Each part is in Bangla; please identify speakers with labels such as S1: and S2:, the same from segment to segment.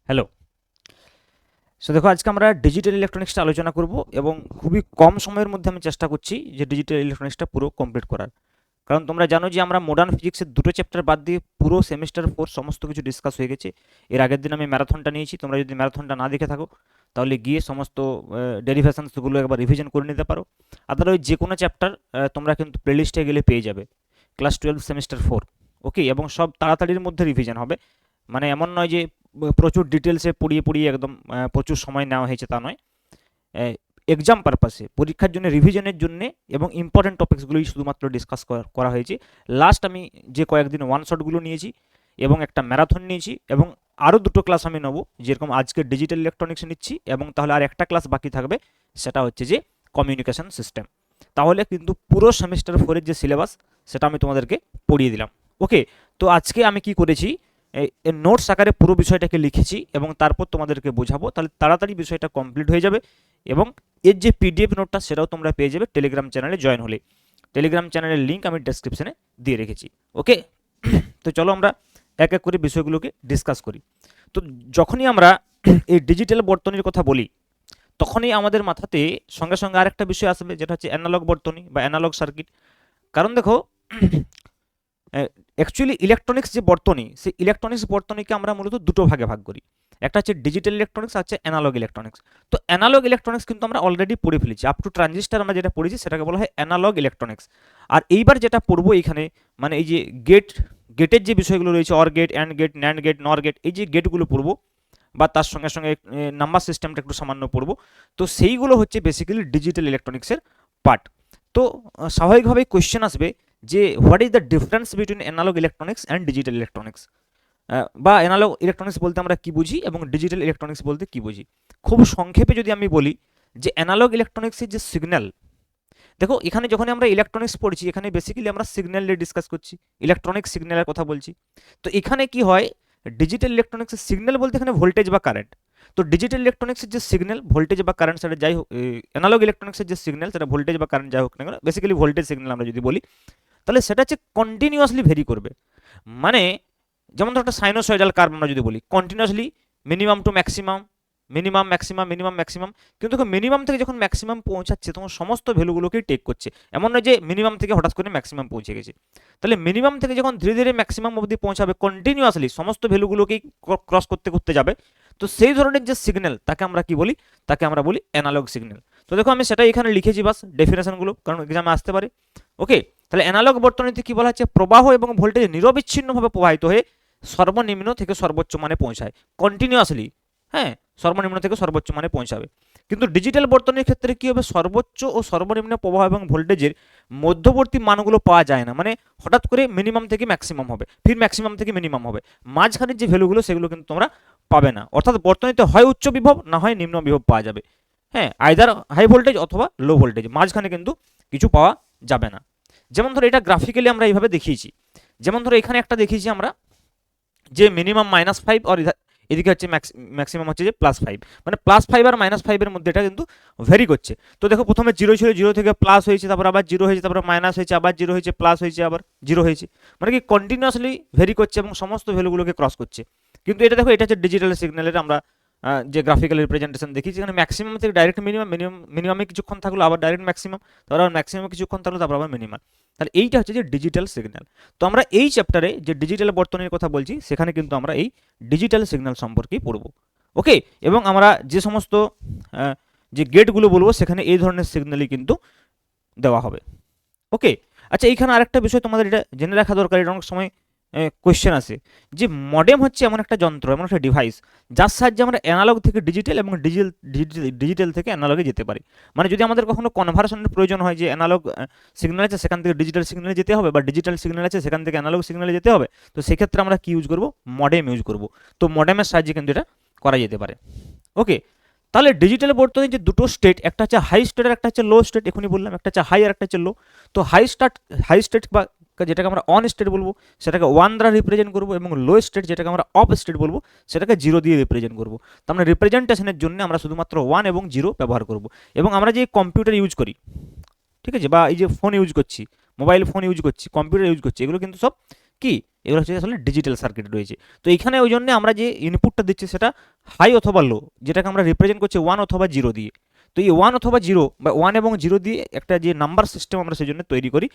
S1: হ্যালো। সো দেখো, আজকে আমরা ডিজিটাল ইলেকট্রনিক্সটা আলোচনা করব এবং খুবই কম সময়ের মধ্যে আমি চেষ্টা করছি যে ডিজিটাল ইলেকট্রনিক্সটা পুরো কমপ্লিট করার। কারণ তোমরা জানো যে আমরা মডার্ন ফিজিক্সের দুটো চ্যাপ্টার বাদ দিয়ে পুরো সেমিস্টার 4 সমস্ত কিছু ডিসকাস হয়ে গেছে। এর আগের দিন আমি ম্যারাথনটা নিয়েছি। তোমরা যদি ম্যারাথনটা না দেখে থাকো তাহলে গিয়ে সমস্ত ডেরিভেশনসগুলো একবার রিভিশন করে নিতে পারো। আদারওয়াইজ যে কোনো চ্যাপ্টার তোমরা কিন্তু প্লেলিস্টে গেলে পেয়ে যাবে। Class 12 semester 4। ওকে, এবং সব তাড়াতাড়ির মধ্যে রিভিশন হবে। মানে এমন নয় যে প্রচুর ডিটেলসে পড়িয়ে পড়িয়ে একদম প্রচুর সময় নেওয়া হয়েছে, তা নয়। এক্সাম পারপাসে, পরীক্ষার জন্য, রিভিশনের জন্য এবং ইম্পর্টেন্ট টপিকসগুলোই শুধুমাত্র ডিসকাস করা হয়েছে। লাস্ট আমি যে কয়েকদিন ওয়ান শটগুলো নিয়েছি এবং একটা ম্যারাথন নিয়েছি এবং আরও দুটো ক্লাস আমি নেবো, যেরকম আজকে ডিজিটাল ইলেকট্রনিক্স নিচ্ছি এবং তাহলে আর একটা ক্লাস বাকি থাকবে, সেটা হচ্ছে যে কমিউনিকেশন সিস্টেম। তাহলে কিন্তু পুরো সেমিস্টার 4-এর যে সিলেবাস সেটা আমি তোমাদেরকে পড়িয়ে দিলাম। ওকে, তো আজকে আমি কি করেছি, নোটস আকারে পুরো বিষয়টাকে লিখেছি এবং তারপর তোমাদেরকে বোঝাবো, তাহলে তাড়াতাড়ি বিষয়টা কমপ্লিট হয়ে যাবে। এবং এর যে পিডিএফ নোটটা সেটাও তোমরা পেয়ে যাবে টেলিগ্রাম চ্যানেলে জয়েন হলে। টেলিগ্রাম চ্যানেলের লিঙ্ক আমি ডেসক্রিপশনে দিয়ে রেখেছি। ওকে, তো চলো আমরা এক এক করে বিষয়গুলোকে ডিসকাস করি। তো যখনই আমরা এই ডিজিটাল বর্তনীর কথা বলি তখনই আমাদের মাথাতে সঙ্গে সঙ্গে আরেকটা বিষয় আসবে, যেটা হচ্ছে অ্যানালগ বর্তনী বা অ্যানালগ সার্কিট। কারণ দেখো, অ্যাকচুয়ালি ইলেকট্রনিক্স যে বর্তনী, সেই ইলেকট্রনিক্স বর্তনীকে আমরা মূলত দুটো ভাগে ভাগ করি। একটা হচ্ছে ডিজিটাল ইলেকট্রনিক্স, আর হচ্ছে অ্যানালগ ইলেকট্রনিক্স। তো অ্যানালগ ইলেকট্রনিক্স কিন্তু আমরা অলরেডি পড়ে ফেলেছি, আপ টু ট্রানজিস্টার আমরা যেটা পড়েছি সেটাকে বলা হয় অ্যানালগ ইলেকট্রনিক্স। আর এইবার যেটা পড়বো এখানে, মানে এই যে গেটের যে বিষয়গুলো রয়েছে, or gate, and gate, nand gate, nor gate, এই যে গেটগুলো পড়বো বা তার সঙ্গে সঙ্গে নাম্বার সিস্টেমটা একটু সামান্য পড়বো। তো সেইগুলো হচ্ছে বেসিক্যালি ডিজিটাল ইলেকট্রনিক্সের পার্ট। তো স্বাভাবিকভাবেই কোয়েশ্চেন আসবে যে what is the difference between analog electronics and digital electronics, বা অ্যানালগ ইলেকট্রনিক্স বলতে আমরা কি বুঝি এবং ডিজিটাল ইলেকট্রনিক্স বলতে কি বুঝি। খুব সংক্ষেপে যদি আমি বলি যে অ্যানালগ ইলেকট্রনিক্সের যে সিগন্যাল, দেখো এখানে যখন আমরা ইলেকট্রনিক্স পড়ছি এখানে বেসিক্যালি আমরা সিগন্যাল নিয়ে ডিসকাস করছি, ইলেকট্রনিক সিগন্যালের কথা বলছি। তো এখানে কি হয়, ডিজিটাল ইলেকট্রনিক্সের সিগন্যাল বলতে এখানে ভোল্টেজ বা কারেন্ট। তো ডিজিটাল ইলেকট্রনিক্সের যে সিগন্যাল, ভোল্টেজ বা কারেন্ট সেটা যাই হোক, অ্যানালগ ইলেকট্রনিক্সের যে সিগন্যাল সেটা ভোল্টেজ বা কারেন্ট যাই হোক না কেন, বেসিক্যালি ভোল্টেজ সিগন্যাল আমরা যদি বলি, তাহলে সেটা হচ্ছে কন্টিনিউয়াসলি ভেরি করবে। মানে যেমন ধরো একটা সাইনোসয়েডাল কার্ভ আমরা যদি বলি, continuously minimum to maximum, minimum maximum, minimum maximum, কিন্তু মিনিমাম থেকে যখন ম্যাক্সিমাম পৌঁছাচ্ছে তখন সমস্ত ভ্যালুগুলোকেই টেক করছে। এমন নয় যে মিনিমাম থেকে হঠাৎ করে ম্যাক্সিমাম পৌঁছে গেছে। তাহলে মিনিমাম থেকে যখন ধীরে ধীরে ম্যাক্সিমাম অবধি পৌঁছাবে, কন্টিনিউয়াসলি সমস্ত ভ্যালুগুলোকেই ক্রস করতে করতে যাবে, তো সেই ধরনের যে সিগন্যাল তাকে আমরা কি বলি, তাকে আমরা বলি অ্যানালগ সিগন্যাল। তো দেখো আমি সেটাই এখানে লিখেছি বাস ডেফিনেশনগুলো, কারণ এক্সামে আসতে পারে। ওকে, তাহলে অ্যানালগ বর্তনীতে কি বলা হচ্ছে, প্রবাহ এবং ভোল্টেজ নিরবিচ্ছিন্নভাবে প্রবাহিত হয়ে সর্বনিম্ন থেকে সর্বোচ্চ মানে পৌঁছায় কন্টিনিউয়াসলি। হ্যাঁ, সর্বনিম্ন থেকে সর্বোচ্চ মানে পৌঁছাবে। কিন্তু ডিজিটাল বর্তনীর ক্ষেত্রে কি হবে, সর্বোচ্চ ও সর্বনিম্ন প্রবাহ এবং ভোল্টেজের মধ্যবর্তী মানগুলো পাওয়া যায় না। মানে হঠাৎ করে মিনিমাম থেকে ম্যাক্সিমাম হবে, ফির ম্যাক্সিমাম থেকে মিনিমাম হবে, মাঝখানের যে ভ্যালুগুলো সেগুলো কিন্তু তোমরা পাবে না। অর্থাৎ বর্তনীতে হয় উচ্চ বিভব না হয় নিম্ন বিভব পাওয়া যাবে। হ্যাঁ, আইদার হাই ভোল্টেজ অথবা লো ভোল্টেজ, মাঝখানে কিন্তু কিছু পাওয়া যাবে না। যেমন ধরো এটা গ্রাফিক্যালি আমরা এইভাবে দেখিয়েছি। যেমন ধরো এখানে একটা দেখিয়েছি আমরা যে মিনিমাম -5, আর এদিকে হচ্ছে ম্যাক্সিমাম হচ্ছে যে +5। মানে +5 আর -5-এর মধ্যে এটা কিন্তু ভ্যারি করছে। তো দেখো প্রথমে জিরো ছিল, জিরো থেকে প্লাস হয়েছে, তারপর আবার জিরো হয়েছে, তারপর মাইনাস হয়েছে, আবার জিরো হয়েছে, প্লাস হয়েছে, আবার জিরো হয়েছে। মানে কি কন্টিনিউয়াসলি ভ্যারি করছে এবং সমস্ত ভ্যালুগুলোকে ক্রস করছে। কিন্তু এটা দেখো, এটা হচ্ছে ডিজিটাল সিগন্যালের আমরা যে গ্রাফিক্যাল রিপ্রেজেন্টেশন দেখি, যেখানে ম্যাক্সিমাম থেকে ডাইরেক্ট মিনিমাম, মিনিমামে কিছুক্ষণ থাকলো, আবার ডাইরেক্ট ম্যাক্সিমাম, তারপর আবার ম্যাক্সিমামে কিছুক্ষণ থাকলো, তারপর আবার মিনিমাম। তাহলে এইটা হচ্ছে যে ডিজিটাল সিগন্যাল। তো আমরা এই চ্যাপ্টারে যে ডিজিটাল বর্তনীর কথা বলছি সেখানে কিন্তু আমরা এই ডিজিটাল সিগন্যাল সম্পর্কেই পড়ব। ওকে, এবং আমরা যে সমস্ত যে গেটগুলো বলবো সেখানে এই ধরনের সিগন্যালই কিন্তু দেওয়া হবে। ওকে, আচ্ছা এইখানে আরেকটা বিষয় তোমাদের এটা জেনে রাখা দরকার, এটা অনেক সময় কোয়েশ্চেন আসে যে মডেম হচ্ছে এমন একটা যন্ত্র, এমন একটা ডিভাইস যার সাহায্যে আমরা অ্যানালগ থেকে ডিজিটাল এবং ডিজিটাল থেকে অ্যানালগে যেতে পারি। মানে যদি আমাদের কখনো কনভার্সনের প্রয়োজন হয়, যে অ্যানালগ সিগন্যাল আছে সেখান থেকে ডিজিটাল সিগন্যালে যেতে হবে, বা ডিজিটাল সিগন্যাল আছে সেখান থেকে অ্যানালগ সিগন্যালে যেতে হবে, তো সেক্ষেত্রে আমরা কি ইউজ করব, মডেম ইউজ করব। তো মডেমের সাহায্যে কিন্তু এটা করা যেতে পারে। ওকে, তাহলে ডিজিটাল বর্তমানে যে দুটো স্টেট, একটা হচ্ছে হাই স্টেট আর একটা হচ্ছে লো স্টেট, এখনই বললাম একটা হচ্ছে হাই আর একটা হচ্ছে লো। তো হাই স্টেট বা যেটাকে আমরা অন স্টেট বলবো সেটাকে 1 দ্বারা রিপ্রেজেন্ট করবো, এবং লো স্টেট যেটাকে আমরা অফ স্টেট বলবো সেটাকে 0 দিয়ে রিপ্রেজেন্ট করবো। তার মানে রিপ্রেজেন্টেশনের জন্য আমরা শুধুমাত্র 1 এবং 0 ব্যবহার করব। এবং আমরা যে কম্পিউটার ইউজ করি, ঠিক আছে, বা এই যে ফোন ইউজ করছি, মোবাইল ফোন ইউজ করছি, কম্পিউটার ইউজ করছি, এগুলো কিন্তু সব কি, এগুলো হচ্ছে আসলে ডিজিটাল সার্কিট রয়েছে। তো এখানে ওই জন্য আমরা যে ইনপুটটা দিচ্ছি সেটা হাই অথবা লো, যেটাকে আমরা রিপ্রেজেন্ট করছি 1 অথবা 0 দিয়ে। তো এই 1 অথবা 0 বা 1 এবং 0 দিয়ে একটা যে নাম্বার সিস্টেম আমরা সেই জন্য তৈরি করি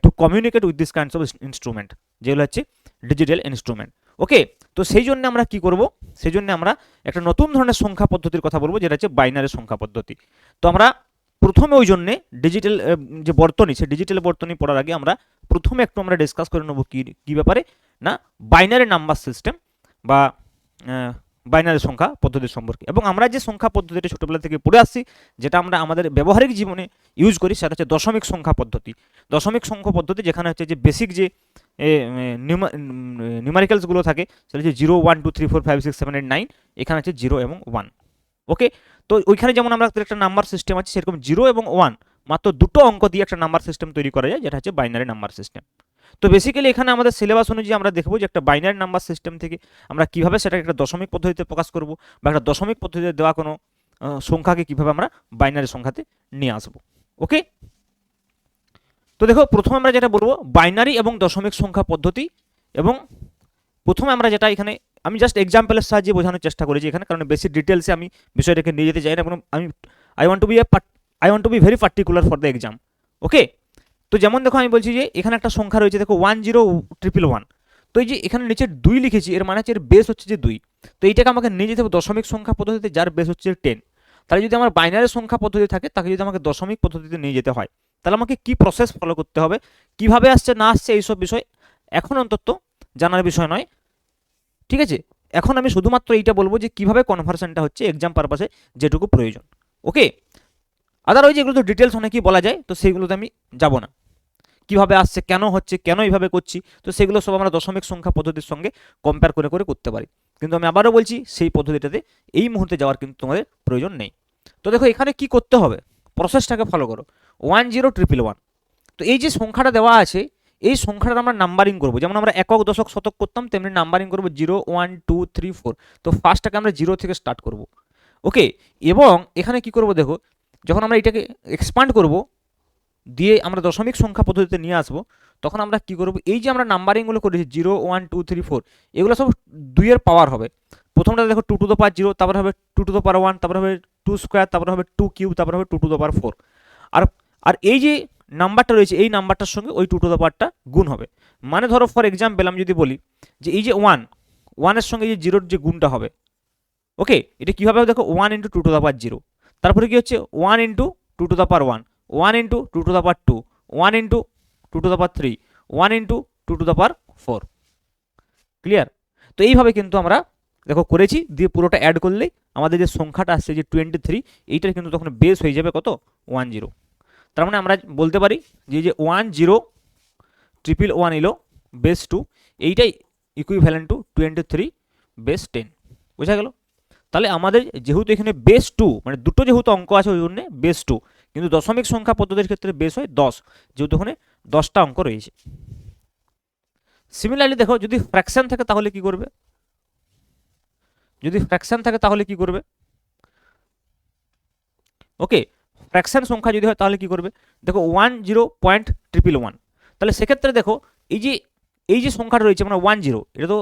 S1: to communicate with this kinds of instrument, যেগুলো হচ্ছে ডিজিটাল ইনস্ট্রুমেন্ট। ওকে, তো সেই জন্য আমরা কি করব, সেই জন্য আমরা একটা নতুন ধরনের সংখ্যা পদ্ধতির কথা বলবো, যেটা হচ্ছে বাইনারি সংখ্যা পদ্ধতি। তো আমরা প্রথমে ওই জন্যে ডিজিটাল যে বর্তনী, সেই ডিজিটাল বর্তনী পড়ার আগে আমরা প্রথমে একটু আমরা ডিসকাস করে নেবো কি ব্যাপারে না, বাইনারি নাম্বার সিস্টেম বা বাইনারি সংখ্যা পদ্ধতি সম্পর্কে। এবং আমরা যে সংখ্যা পদ্ধতিটা ছোটোবেলা থেকে পড়ে আসছি, যেটা আমরা আমাদের ব্যবহারিক জীবনে ইউজ করি, সেটা হচ্ছে দশমিক সংখ্যা পদ্ধতি। দশমিক সংখ্যা পদ্ধতি যেখানে হচ্ছে যে বেসিক যে নিউমারিক্যালসগুলো থাকে, সেটা হচ্ছে 0 1 2 3 4 5 6 7 8 9, এখানে হচ্ছে 0 এবং 1। ওকে, তো ওইখানে যেমন আমরা একটা নাম্বার সিস্টেম আছে, সেরকম 0 এবং 1 মাত্র দুটো অঙ্ক দিয়ে একটা নাম্বার সিস্টেম তৈরি করা যায়, যেটা হচ্ছে বাইনারি নাম্বার সিস্টেম। তো বেসিক্যালি এখানে আমাদের সিলেবাস অনুযায়ী আমরা দেখবো যে একটা বাইনারি নাম্বার সিস্টেম থেকে আমরা কিভাবে সেটাকে একটা দশমিক পদ্ধতিতে প্রকাশ করব, বা একটা দশমিক পদ্ধতিতে দেওয়া কোনো সংখ্যাকে কিভাবে আমরা বাইনারি সংখ্যাতে নিয়ে আসবো। ওকে, তো দেখো প্রথমে আমরা যেটা বলবো বাইনারি এবং দশমিক সংখ্যা পদ্ধতি। এবং প্রথমে আমরা যেটা এখানে আমি জাস্ট এক্সাম্পলের সাহায্যে বোঝানোর চেষ্টা করেছি এখানে, কারণ বেশি ডিটেলসে আমি বিষয়টাকে নিয়ে যেতে চাই না, এবং আমি I want to be very particular for the exam. Okay, তো যেমন দেখো আমি বলছি যে এখানে একটা সংখ্যা রয়েছে, দেখো 1 0 1 1 1। তো এই যে এখানে নিচে 2 লিখেছি, এর মানে হচ্ছে এর বেস হচ্ছে যে 2। তো এইটাকে আমাকে নিয়ে যেতে হবে দশমিক সংখ্যা পদ্ধতিতে, যার বেস হচ্ছে 10। তাহলে যদি আমার বাইনারি সংখ্যা পদ্ধতি থাকে, তাকে যদি আমাকে দশমিক পদ্ধতিতে নিয়ে যেতে হয়, তাহলে আমাকে কি প্রসেস ফলো করতে হবে, কিভাবে আসছে না আসছে এইসব বিষয় এখন অন্তত জানার বিষয় নয়। ঠিক আছে, এখন আমি শুধুমাত্র এইটা বলবো যে কিভাবে কনভার্সনটা হচ্ছে এক্সাম পারপাসে যেটুকু প্রয়োজন। ওকে, আদারওয়াইজ এগুলো তো ডিটেলস অনেকই বলা যায়, তো সেইগুলোতে আমি যাব না। কিভাবে আসছে, কেন হচ্ছে, কেন এইভাবে করছি, তো সেগুলো সব আমরা দশমিক সংখ্যা পদ্ধতির সঙ্গে কম্পেয়ার করে করে করতে পারি। কিন্তু আমি আবারও বলছি সেই পদ্ধতিটাতে এই মুহূর্তে যাওয়ার কিন্তু তোমাদের প্রয়োজন নেই। তো দেখো এখানে কি করতে হবে, প্রসেসটাকে ফলো করো। 1 0 1 1 1। তো এই যে সংখ্যাটা দেওয়া আছে, এই সংখ্যাটা আমরা নাম্বারিং করবো, যেমন আমরা একক দশক শতক করতাম, তেমনি নাম্বারিং করবো 0 1 2 3 4। তো ফার্স্টটাকে আমরা 0 থেকে স্টার্ট করব। ওকে, এবং এখানে কি করব দেখো, যখন আমরা এটাকে এক্সপান্ড করব দিয়ে আমরা দশমিক সংখ্যা পদ্ধতিতে নিয়ে আসবো, তখন আমরা কি করব, এই যে আমরা নাম্বারিংগুলো করেছি 0 1 2 3 4, এগুলো সব 2 এর পাওয়ার হবে। প্রথমটা দেখো 2 টু দ্য পাওয়ার 0, তারপরে হবে 2 টু দ্য পাওয়ার 1, তারপরে হবে 2 স্কোয়ার, তারপরে হবে 2 কিউব, তারপরে হবে 2 টু দ্য পাওয়ার 4। আর আর এই যে নাম্বারটা রয়েছে, এই নাম্বারটার সঙ্গে ওই 2 টু দ্য পাওয়ারটা গুণ হবে। মানে ধরো ফর এক্সাম্পল আমি যদি বলি যে এই যে 1 এর সঙ্গে যে 0 যে গুণটা হবে, ওকে, এটা কীভাবে হবে দেখো, 1 ইন্টু 2 টু দ্য পাওয়ার 0, তারপরে কি হচ্ছে 1 into 2 to the power 1, 1 into 2 to the power 2, 1 into 2 to the power 3, 1 into 2 to the power 4। Clear? তো এইভাবে কিন্তু আমরা দেখো করেছি, দিয়ে পুরোটা অ্যাড করলেই আমাদের যে সংখ্যাটা আসছে যে 23, এইটার কিন্তু তখন বেস হয়ে যাবে কত, 1 0। তার মানে আমরা বলতে পারি যে 1 0 1 1 1 এলো বেস 2, এইটাই ইকুইভ্যালেন্ট টু 23 বেস 10। বোঝা গেল? তাহলে আমাদের যেহেতু এখানে বেস 2, মানে দুটো যেহেতু অঙ্ক আছে ওই জন্য বেস 2, কিন্তু দশমিক সংখ্যা পদ্ধতির ক্ষেত্রে বেস হয় 10, যেহেতু ওখানে 10টা অঙ্ক রয়েছে। সিমিলারলি দেখো যদি ফ্র্যাকশন থাকে তাহলে কি করবে, যদি ফ্র্যাকশন থাকে তাহলে কি করবে, ওকে, ফ্র্যাকশন সংখ্যা যদি হয় তাহলে কি করবে, দেখো 1 0 1 1 1 1। তাহলে সেক্ষেত্রে দেখো এই যে সংখ্যাটা রয়েছে মানে 1 0, এটা তো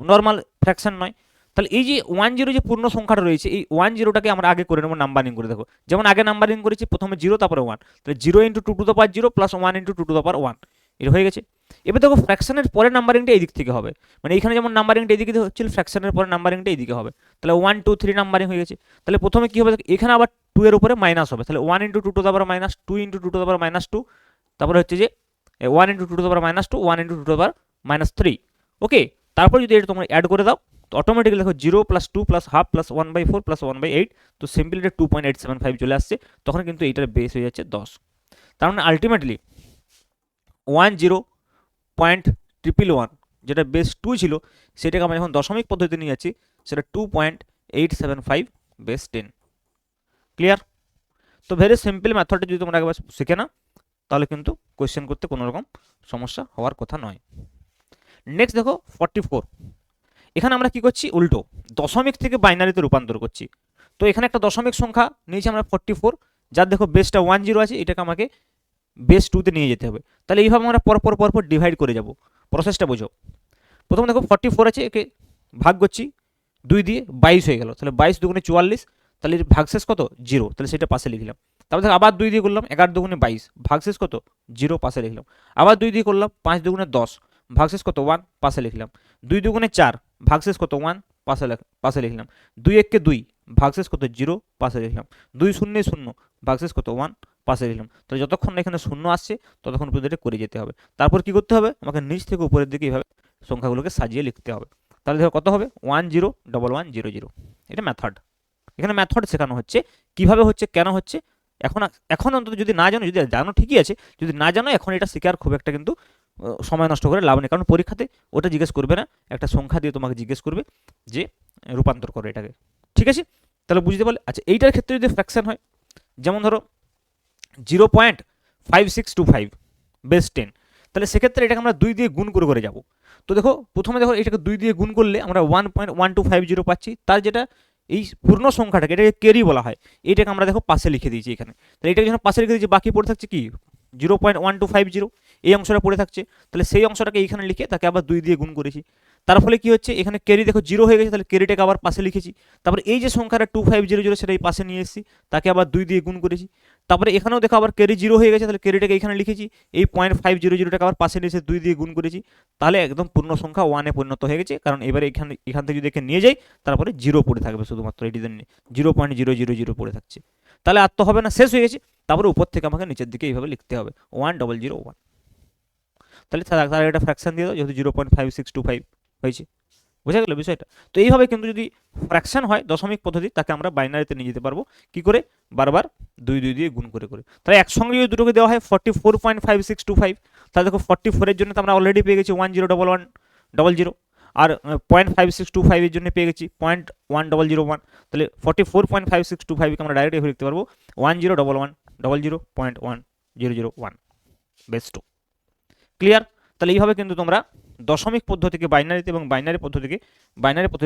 S1: নর্মাল ফ্র্যাকশন নয়। তাহলে এই যে 1 0 যে পূর্ণ সংখ্যাটা রয়েছে, এই 1 0টাকে আমরা আগে করে নেবো নাম্বারিং করে। দেখো যেমন আগে নাম্বারিং করেছি, প্রথমে 0 তারপরে 1, তাহলে 0 into 2 to the power 0 plus 1 into 2 to the power 1, এটা হয়ে গেছে। এবার দেখো ফ্র্যাকশনের পরে নাম্বারিংটা এই দিক থেকে হবে, মানে এইখানে যেমন নাম্বারিংটা এইদিকে হচ্ছিল, ফ্র্যাকশনের পরে নাম্বারিংটা এইদিকে হবে। তাহলে 1 2 3 নাম্বারিং হয়ে গেছে। তাহলে প্রথমে কি হবে, এখানে আবার 2 এর উপরে মাইনাস হবে, তাহলে 1 into 2 to the power minus 2 into 2 to the power minus 2, তারপরে হচ্ছে যে 1 into 2 to the power minus 2, 1 into 2 to the power minus 3। ওকে, তারপর যদি এটা তোমরা অ্যাড করে দাও, তো অটোমেটিক্যালি দেখো 0 plus 2 plus half plus 1/4 plus 1/8, তো সিম্পলি এটা 2.875 চলে আসছে। তখন কিন্তু এইটার বেস হয়ে যাচ্ছে 10। তার মানে আলটিমেটলি 1 0 1 1 যেটা বেস 2 ছিল, সেটাকে আমরা যখন দশমিক পদ্ধতি নিয়ে যাচ্ছি, সেটা 2.875 বেস 10। ক্লিয়ার? তো ভেরি সিম্পল মেথডটা যদি তোমরা একবার শিখে না, তাহলে কিন্তু কোয়েশ্চেন করতে কোনো রকম সমস্যা হওয়ার কথা নয়। নেক্সট দেখো 44। এখানে আমরা কি করছি, উল্টো দশমিক থেকে বাইনারিতে রূপান্তর করছি। তো এখানে একটা দশমিক সংখ্যা নিয়েছি আমরা 44, যার দেখো বেসটা 1 0 আছে, এটাকে আমাকে বেস 2তে নিয়ে যেতে হবে। তাহলে এইভাবে আমরা পরপর ডিভাইড করে যাব। প্রসেসটা বোঝো। প্রথমে দেখো 44 আছে, একে ভাগ করছি 2 দিয়ে, 22 হয়ে গেল। তাহলে 22 দুগুণে 44, তাহলে ভাগশেষ কত 0, তাহলে সেটা পাশে লিখলাম। তারপর দেখো আবার 2 দিয়ে করলাম 11 দুগুণে 22, ভাগশেষ কত 0, পাশে লিখলাম। আবার 2 দিয়ে করলাম 5 দুগুণে 10, ভাগশেষ কত 1, পাশে লিখলাম। 2 দুগুণে 4, ভাগশেষ কত 1, পাশে লিখলাম। 2 একে 2, ভাগশেষ কত 0, পাশে লিখলাম। 2 শূন্য 0, ভাগশেষ কত 1, পাশে লিখলাম। তাহলে যতক্ষণ না এখানে শূন্য আসছে ততক্ষণ পর্যন্ত এটা করে যেতে হবে। তারপর কি করতে হবে, আমাকে নিচ থেকে উপরের দিকে এইভাবে সংখ্যাগুলোকে সাজিয়ে লিখতে হবে। তাহলে দেখো কত হবে 101100। এটা মেথড। এখানে মেথড শেখানো হচ্ছে, কিভাবে হচ্ছে, কেন হচ্ছে। এখন অন্তত যদি না জানো, যদি জানো ঠিকই আছে, যদি না জানো এখন এটা শেখার খুব একটা কিন্তু সময় নষ্ট করে লাভ নেই। কারণ পরীক্ষাতে ওটা জিজ্ঞেস করবে না, একটা সংখ্যা দিয়ে তোমাকে জিজ্ঞেস করবে যে রূপান্তর করো এটাকে। ঠিক আছে, তাহলে বুঝতে পারলে। আচ্ছা, এইটার ক্ষেত্রে যদি ফ্র্যাকশন হয়, যেমন ধরো 0.5625 বেস 10, তাহলে সেক্ষেত্রে এটাকে আমরা 2 দিয়ে গুণ করে যাবো। তো দেখো প্রথমে দেখো এটাকে 2 দিয়ে গুণ করলে আমরা 1.1250 পাচ্ছি। তার যেটা এই পূর্ণ সংখ্যাটাকে, এটাকে ক্যারি বলা হয়, এইটাকে আমরা দেখো পাশে লিখে দিয়েছি এখানে। তাহলে এটাকে যখন পাশে লিখে দিয়েছি, বাকি পড়ে থাকছে কি 0.1250, এই অংশটা পড়ে থাকছে। তাহলে সেই অংশটাকে এইখানে লিখে তাকে আবার 2 দিয়ে গুণ করেছি। তার ফলে কি হচ্ছে, এখানে ক্যারি দেখো 0 হয়ে গেছে, তাহলে ক্যারিটাকে আবার পাশে লিখেছি। তারপরে এই যে সংখ্যাটা 2500 সেটা এই পাশে নিয়ে এসেছি, তাকে আবার 2 দিয়ে গুণ করেছি। তারপরে এখানেও দেখো আবার ক্যারি 0 হয়ে গেছে, তাহলে ক্যারিটাকে এখানে লিখেছি, এই 0.500টাকে আবার পাশে নিয়ে এসে 2 দিয়ে গুণ করেছি। তাহলে একদম পূর্ণ সংখ্যা 1-এ পরিণত হয়ে গেছে। কারণ এবারে এখান থেকে যদি একে নিয়ে যাই, তারপরে 0 পড়ে থাকবে, শুধুমাত্র এই ডিজাইন 0.000 পড়ে থাকছে। তাহলে আর তো হবে না, শেষ হয়ে গেছে। তারপরে উপর থেকে আমাকে নিচের দিকে এইভাবে লিখতে হবে 1001। তাহলে তার একটা ফ্র্যাকশন দিয়ে দাও, যেহেতু 0.5625 হয়েছে। বোঝা গেল বিষয়টা? তো এইভাবে কিন্তু যদি ফ্র্যাকশন হয় দশমিক পদ্ধতি, তাকে আমরা বাইনারিতে নিয়ে যেতে পারবো। কি করে? বারবার 2 দিয়ে গুণ করে। তাহলে একসঙ্গে যদি দুটোকে দেওয়া হয় 44.5625, তাহলে দেখো 44 এর জন্য তো আমরা অলরেডি পেয়ে গেছি 101100, আর 0.5625 এর জন্য পেয়ে গেছি 0.1001। তাহলে 44.5625 কে আমরা ডাইরেক্ট এভাবে লিখতে পারবো 101100.1001। বেস 2। ক্লিয়ার? তাহলে এইভাবে কিন্তু তোমরা দশমিক পদ্ধতিকে বাইনারিতে এবং বাইনারি পদ্ধতি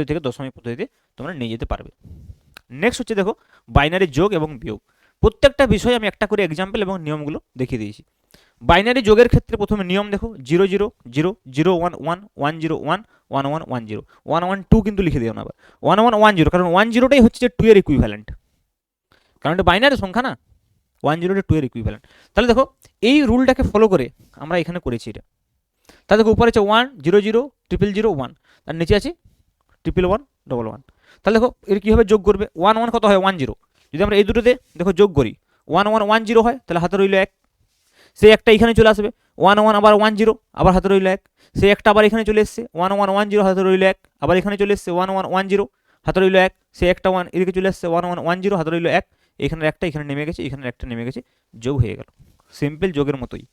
S1: থেকে দশমিক পদ্ধতিতে তোমরা নিয়ে যেতে পারবে। নেক্সট হচ্ছে দেখো বাইনারি যোগ এবং বিয়োগ। প্রত্যেকটা বিষয়ে আমি একটা করে এক্সাম্পল এবং নিয়মগুলো দেখিয়ে দিয়েছি। বাইনারি যোগের ক্ষেত্রে প্রথমে নিয়ম দেখো 0 0 0 0 1 1 1 0 1 1 1 1 0 1 1 2 কিন্তু লিখে দিও না আবার 1 1 1 0, কারণ 1 0টাই হচ্ছে 2 এর ইকুইভ্যালেন্ট, কারণ এটা বাইনারি সংখ্যা না। 1 0টা 2 এর ইকুইভ্যালেন্ট। তাহলে দেখো এই রুলটাকে ফলো করে আমরা এখানে করেছি এটা। তাহলে দেখো উপরে আছে 1 0 0 0 0 1, তার নিচে আছে 1 1 1 1 1। তাহলে দেখো এর কীভাবে যোগ করবে, 1 1 কত হয় 1 0, যদি আমরা এই দুটোতে দেখো যোগ করি 1 1 1 0 হয়, তাহলে হাতে রইল 1, সেই একটা এখানে চলে আসবে 1 1 আবার 1 0, আবার হাতে রইল 1, সেই একটা আবার এখানে চলে এসছে 1 1 1 0, হাতে রইল 1, আবার এখানে চলে এসছে 1 1 1 0, হাতে রইল 1, সেই একটা 1 এদিকে চলে এসছে 1 1 1 0, হাতে রইল 1, এখানে একটা এখানে নেমে গেছে, এখানে একটা নেমে গেছে, যোগ হয়ে গেল। সিম্পল যোগের মতোই।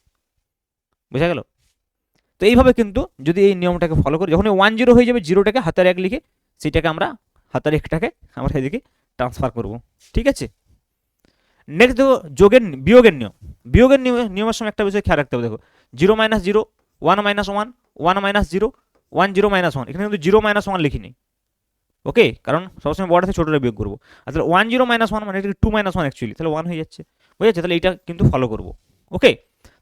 S1: বোঝা গেল? তো এইভাবে কিন্তু যদি এই নিয়মটাকে ফলো করি, যখন 1 0 হয়ে যাবে, 0টাকে হাতের 1 লিখে সেটাকে আমরা হাতের 1টাকে আমরা এদিকে ট্রান্সফার করব। ঠিক আছে? নেক্সট দেখো বিয়োগের নিয়ম। নিয়মের সময় একটা বিষয় খেয়াল রাখতে হবে। দেখো 0 - 0 1 - 1 1 - 0 1 0 - 1, এখানে কিন্তু 0 - 1 লিখিনি। ওকে, কারণ সবসময় বড় থেকে ছোটটা বিয়োগ করবো। আর তাহলে 1 0 - 1 মানে এটা 2 - 1 অ্যাকচুয়ালি, তাহলে 1 হয়ে যাচ্ছে। বুঝেছে? তাহলে এইটা কিন্তু ফলো করবো। ওকে,